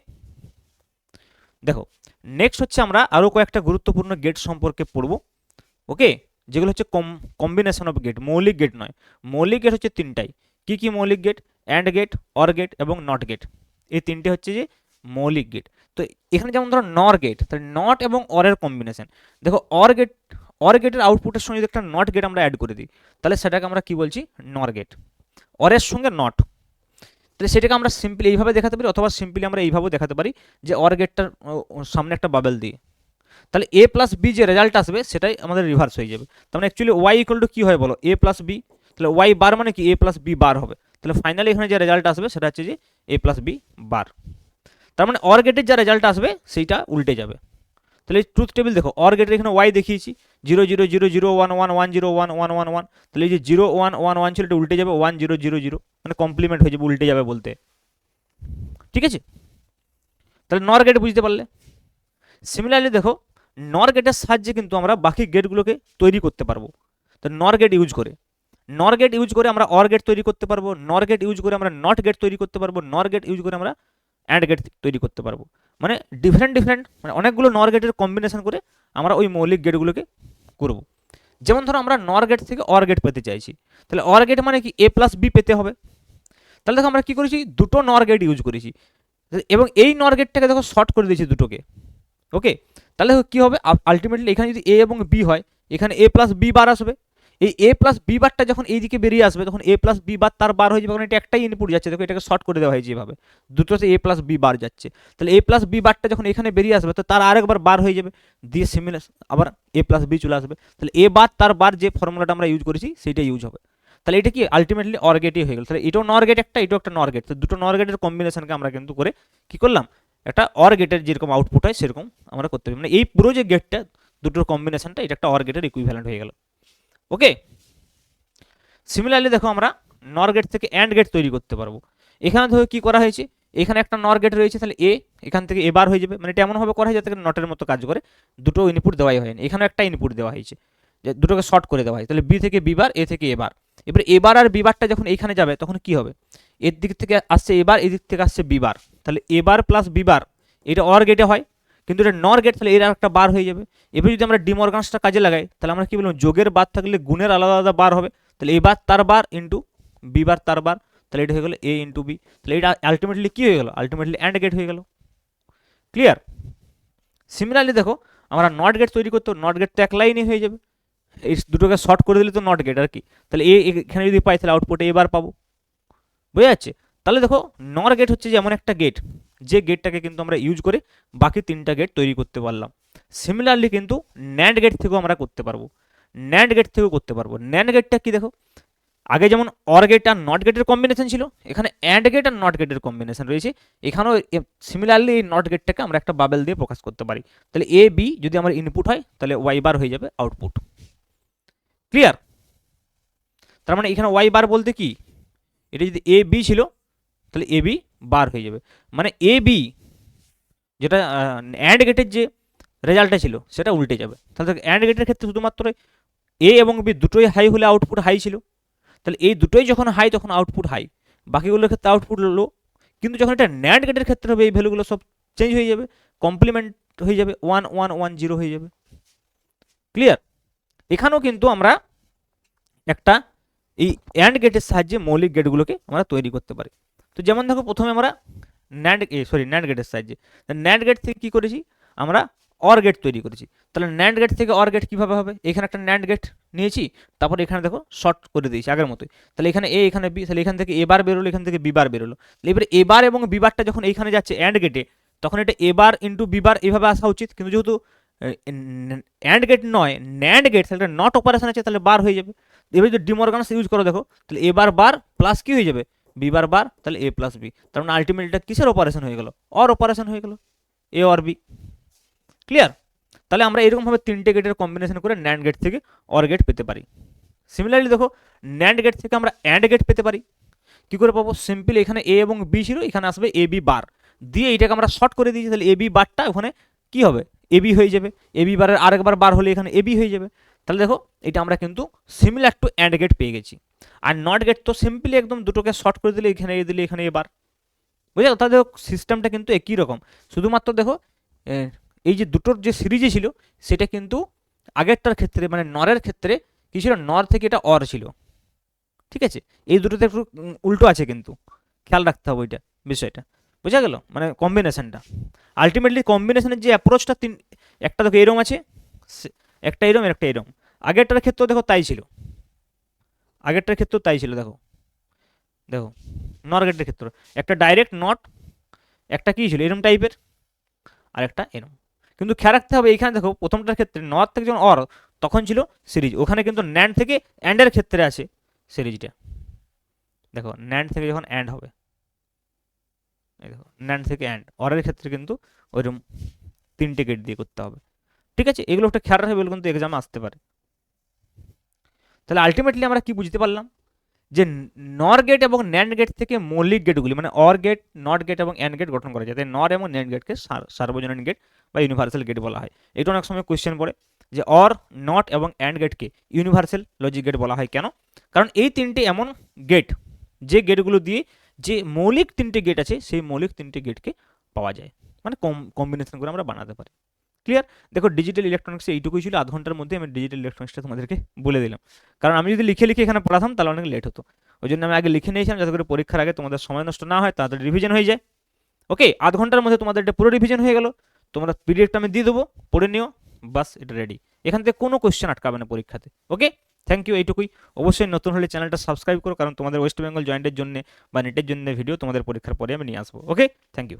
S1: দেখো নেক্সট হচ্ছে আমরা আরও কয়েকটা গুরুত্বপূর্ণ গেট সম্পর্কে পড়ব। ওকে, যেগুলো হচ্ছে কম্বিনেশন অফ গেট, মৌলিক গেট নয়। মৌলিক গেট হচ্ছে তিনটাই। কি কি মৌলিক gate? And gate, or gate এবং নট গেট। এই তিনটে হচ্ছে যে মৌলিক গেট। তো এখানে যেমন ধরো নর গেট, তাহলে নট এবং অরের কম্বিনেশন। দেখো অর গেটের আউটপুটের সঙ্গে যদি একটা নট গেট আমরা অ্যাড করে দিই, তাহলে সেটাকে আমরা কি বলছি? নর গেট। অরের সঙ্গে নট, তাহলে সেটাকে আমরা সিম্পলি এইভাবে দেখাতে পারি, অথবা সিম্পলি আমরা এইভাবেও দেখাতে পারি যে অর গেটটার সামনে একটা বাবেল দিয়ে, তাহলে এ প্লাস বি যে রেজাল্ট আসবে সেটাই আমাদের রিভার্স হয়ে যাবে। তার মানে অ্যাকচুয়ালি ওয়াই ইকুয়াল টু কী হয় বলো? এ প্লাস বি। তাহলে ওয়াই বার মানে কি? এ প্লাস বি বার হবে। তাহলে ফাইনালি এখানে যে রেজাল্ট আসবে সেটা হচ্ছে যে এ প্লাস বি বার। তার মানে অর গেটের যা রেজাল্ট আসবে সেইটা উল্টে যাবে। তাহলে ট্রুথ টেবিল দেখো, অর গেটের এখানে ওয়াই দেখিয়েছি 0 0 0 0 1 1 1 0 1 1 1 1, তাহলে এই যে 0 1 1 1 ছিল এটা উল্টে যাবে 1 0 0 0, মানে কমপ্লিমেন্ট হয়ে যাবে, উল্টে যাবে বলতে। ঠিক আছে, তাহলে নর গেট বুঝতে পারলে। সিমিলারলি দেখো, নর গেটের সাহায্যে কিন্তু আমরা বাকি গেটগুলোকে তৈরি করতে পারবো। তো নর গেট ইউজ করে আমরা অর গেট তৈরি করতে পারবো, নর গেট ইউজ করে আমরা নট গেট তৈরি করতে পারবো, নর গেট ইউজ করে আমরা অ্যান্ড গেট তৈরি করতে পারবো। মানে ডিফারেন্ট মানে অনেকগুলো নর গেটের কম্বিনেশন করে আমরা ওই মৌলিক গেটগুলোকে করব। যেমন ধরো আমরা নর গেট থেকে অর গেট পেতে চাইছি, তাহলে অর গেট মানে কি? এ প্লাস বি পেতে হবে। তাহলে দেখো আমরা কি করেছি? দুটো নর গেট ইউজ করেছি, এবং এই নর গেটটাকে দেখো শর্ট করে দিয়েছি দুটোকে। ওকে, তাহলে কী হবে? আলটিমেটলি এখানে যদি এ এবং বি হয়, এখানে এ প্লাস বি বার আসবে। এই এ প্লাস বি বারটা যখন এইদিকে বেরিয়ে আসবে তখন এ প্লাস বি বার তার বার হয়ে যাবে, কারণ এটা একটাই ইনপুট যাচ্ছে। দেখো এটাকে শর্ট করে দেওয়া হয়েছে এভাবে, দুটোতে এ প্লাস বি বার যাচ্ছে। তাহলে এ প্লাস বি বারটা যখন এখানে বেরিয়ে আসবে তো তার আরেকবার বার হয়ে যাবে, দিয়ে সিমিলার আবার এ প্লাস বি চলে আসবে। তাহলে এ বার তার বার যে ফর্মুলাটা আমরা ইউজ করেছি সেইটা ইউজ হবে। তাহলে এটা কি আলটিমেটলি অর গেটই হয়ে গেল। তাহলে এটাও নর গেট একটা, এটাও একটা নর গেট। তো দুটো নর গেটের কম্বিনেশনকে আমরা কিন্তু করে কি করলাম? একটা অর গেটের যেরকম আউটপুট হয় সেরকম আমরা করতে পারি। মানে এই পুরো যে গেটটা, দুটোর কম্বিনেশনটা, এটা একটা অর গেটের ইকুইভ্যালেন্ট হয়ে গেল। ওকে, সিমিলারলি দেখো আমরা নর গেট থেকে অ্যান্ড গেট তৈরি করতে পারবো। এখানে ধরো কি করা হয়েছে, এখানে একটা নর গেট রয়েছে, তাহলে এ এখান থেকে এ বার হয়ে যাবে। মানে এটা এমনভাবে করা হয় যাতে নটের মতো কাজ করে, দুটো ইনপুট দেওয়াই হয়নি, এখানে একটা ইনপুট দেওয়া হয়েছে, যে দুটোকে শর্ট করে দেওয়া হয়। তাহলে বি থেকে বি বার, এ থেকে এ বার। এবার এ বার আর বি বারটা যখন এইখানে যাবে তখন কি হবে? এর দিক থেকে আসছে এ বার, এদিক থেকে আসছে বি বার, তাহলে এ বার প্লাস বি বার, এটা অর গেটে হয়, কিন্তু এটা নর গেট, তাহলে এর একটা বার হয়ে যাবে। এবার যদি আমরা ডিমর্গানসটা কাজে লাগাই, তাহলে আমরা কি বলবো? যোগের বার থাকলে গুণের আলাদা আলাদা বার হবে। তাহলে এ বার তার বার ইন্টু বি বার তার বার, তাহলে এটা হয়ে গেলো এ ইন্টু বি। তাহলে এটা আলটিমেটলি কি হয়ে গেল? আলটিমেটলি অ্যান্ড গেট হয়ে গেল। ক্লিয়ার? সিমিলারলি দেখো, আমরা নট গেট তৈরি করতে, নট গেট তো এক লাইনই হয়ে যাবে, এই দুটোকে শর্ট করে দিলে তো নট গেট আর কি। তাহলে এখানে যদি পাই তাহলে আউটপুটে এবার পাবো। বুঝা যাচ্ছে? তাহলে দেখো, নর গেট হচ্ছে যেমন একটা গেট, যে গেটটাকে কিন্তু আমরা ইউজ করে বাকি তিনটা গেট তৈরি করতে পারলাম। সিমিলারলি কিন্তু ন্যান্ড গেট থেকেও আমরা করতে পারবো, ন্যান্ড গেট থেকেও করতে পারবো। ন্যান্ড গেটটা কি? দেখো, আগে যেমন অর গেট আর নট গেটের কম্বিনেশন ছিল, এখানে অ্যান্ড গেট আর নট গেটের কম্বিনেশন রয়েছে। এখানেও সিমিলারলি এই নট গেটটাকে আমরা একটা বাবেল দিয়ে প্রকাশ করতে পারি। তাহলে এ বি যদি আমার ইনপুট হয় তাহলে ওয়াই বার হয়ে যাবে আউটপুট। ক্লিয়ার? তার মানে এখানে ওয়াই বার বলতে কি, এটা যদি এ বি ছিল তাহলে এ বি বার হয়ে যাবে, মানে এ বি যেটা অ্যান্ড গেটের যে রেজাল্টটা ছিল সেটা উল্টে যাবে। তাহলে অ্যান্ড গেটের ক্ষেত্রে শুধুমাত্র এ এবং বি দুটোই হাই হলে আউটপুট হাই ছিল, তাহলে এই দুটোই যখন হাই তখন আউটপুট হাই, বাকিগুলোর ক্ষেত্রে আউটপুট লো। কিন্তু যখন এটা ন্যান্ড গেটের ক্ষেত্রে হবে এই ভ্যালুগুলো সব চেঞ্জ হয়ে যাবে, কমপ্লিমেন্ট হয়ে যাবে, 1 1 1 0 হয়ে যাবে। ক্লিয়ার? এখানেও কিন্তু আমরা একটা এই অ্যান্ড গেটের সাহায্যে মৌলিক গেটগুলোকে আমরা তৈরি করতে পারি। তো যেমন দেখো, প্রথমে আমরা ন্যান্ড গেটের সাহায্যে, ন্যান্ড গেট থেকে কী করেছি আমরা? অর গেট তৈরি করেছি। তাহলে ন্যান্ড গেট থেকে অর গেট কীভাবে হবে? এখানে একটা ন্যান্ড গেট নিয়েছি, তারপর এখানে দেখো শর্ট করে দিয়েছি আগের মতোই। তাহলে এখানে এ, এখানে বি, তাহলে এখান থেকে এ বার বেরোলো, এখান থেকে বি বার বেরোলো। এবারে এ বার এবং বি বারটা যখন এইখানে যাচ্ছে অ্যান্ড গেটে, তখন এটা এ বার ইন্টু বি বার এইভাবে আসা উচিত, কিন্তু যেহেতু অ্যান্ড গেট নয় ন্যান্ড গেট, তাহলে নট অপারেশন আছে, তাহলে বার হয়ে যাবে। এবার যদি ডিমর্গানস ইউজ করো দেখো, তাহলে এ বার বার প্লাস কি হয়ে যাবে? বি বার বার, তাহলে এ প্লাস বি। তার মানে আলটিমেটলি এটা কিসের অপারেশন হয়ে গেল? অর অপারেশন হয়ে গেল, এ অর বি। ক্লিয়ার? তাহলে আমরা এরকমভাবে তিনটে গেটের কম্বিনেশন করে ন্যান্ড গেট থেকে অর গেট পেতে পারি। সিমিলারলি দেখো ন্যান্ড গেট থেকে আমরা অ্যান্ড গেট পেতে পারি। কি করে পাবো? সিম্পল এখানে এ এবং বি ছিল, এখানে আসবে এ বি বার, দিয়ে এইটাকে আমরা শর্ট করে দিয়েছি, তাহলে এ বি বারটা ওখানে কি হবে? এ বি হয়ে যাবে। এ বি বারের আরেকবার বার হলে এখানে এ বি হয়ে যাবে। তাহলে দেখো এটা আমরা কিন্তু সিমিলার টু অ্যান্ড গেট পেয়ে গেছি। আর নট গেট তো সিম্পলি একদম দুটোকে শর্ট করে দিলে এখানে এ দিলে এখানে এ বার, বুঝে গেল? তাহলে দেখো সিস্টেমটা কিন্তু একই রকম, শুধুমাত্র দেখো এই যে দুটোর যে সিরিজে ছিল সেটা কিন্তু আগেরটার ক্ষেত্রে মানে নরের ক্ষেত্রে কি ছিল? নর থেকে এটা অর ছিল, ঠিক আছে? এই দুটোতে একটু উল্টো আছে, কিন্তু খেয়াল রাখতে হবে ওইটা বিষয়টা, বোঝা গেল? মানে কম্বিনেশনটা আলটিমেটলি কম্বিনেশনের যে অ্যাপ্রোচটা একটা দেখো এরম আছে, একটা এরম একটা এরম। আগেরটার ক্ষেত্রেও দেখো তাই ছিল, আগেরটার ক্ষেত্রেও তাই ছিল। দেখো দেখো নর গেটের ক্ষেত্রে একটা ডাইরেক্ট নট, একটা কি ছিল এরম টাইপের, আর একটা এরম। কিন্তু খেয়াল রাখতে হবে এইখানে দেখো প্রথমটার ক্ষেত্রে নর থেকে যখন অর তখন ছিল সিরিজ, ওখানে কিন্তু ন্যান্ড থেকে অ্যান্ডের ক্ষেত্রে আছে সিরিজটা। দেখো ন্যান্ড থেকে যখন অ্যান্ড হবে, এই দেখো ন্যান্ড থেকে অ্যান্ড, অরের ক্ষেত্রে কিন্তু ওইরকম তিনটে গেট দিয়ে করতে হবে, ঠিক আছে? এগুলো একটা খেয়াল রাখবে, এগুলো কিন্তু এক্সামে আসতে পারে। তাহলে আলটিমেটলি আমরা কি বুঝতে পারলাম? যে নর গেট এবং ন্যান্ড গেট থেকে মৌলিক গেটগুলি মানে অর গেট, নট গেট এবং অ্যান্ড গেট গঠন করা যায়। তাই নর এবং ন্যান্ড গেটকে সার্বজনীন গেট বা ইউনিভার্সাল গেট বলা হয়। এটা অনেক সময় কোয়েশ্চেন পড়ে যে অর, নট এবং অ্যান্ড গেটকে ইউনিভার্সাল লজিক গেট বলা হয় কেন? কারণ এই তিনটে এমন গেট যে গেটগুলো দিয়ে যে মৌলিক তিনটে গেট আছে সেই মৌলিক তিনটে গেটকে পাওয়া যায়, মানে কম্বিনেশন করে আমরা বানাতে পারি। ক্লিয়ার? দেখো ডিজিটাল ইলেকট্রনিক্সে এইটুকুই ছিল, আধ ঘন্টার মধ্যে আমি ডিজিটাল ইলেকট্রনিক্সটা তোমাদেরকে বলে দিলাম। কারণ আমি যদি লিখে লিখে এখানে পড়াতাম তাহলে অনেক লেট হতো, ওই জন্য আমি আগে লিখে নিয়েছিলাম যাতে করে পরীক্ষার আগে তোমাদের সময় নষ্ট না হয়, তাড়াতাড়ি রিভিশন হয়ে যায়। ওকে, আধ ঘন্টার মধ্যে তোমাদের এটা পুরো রিভিশন হয়ে গেল। তোমরা পিডিএফটা আমি দিয়ে দেবো, পড়ে নিও, বাস এটা রেডি। এখান থেকে কোনো কোয়েশ্চেন আটকাবে না পরীক্ষাতে। ওকে, থ্যাংক ইউ, এইটুকুই। অবশ্যই নতুন হলে চ্যানেলটা সাবস্ক্রাইব করো, কারণ তোমাদের ওয়েস্ট বেঙ্গল জয়েন্টের জন্য বা নেটের জন্য ভিডিও তোমাদের পরীক্ষার পরে আমি নিয়ে আসবো। ওকে, থ্যাংক ইউ।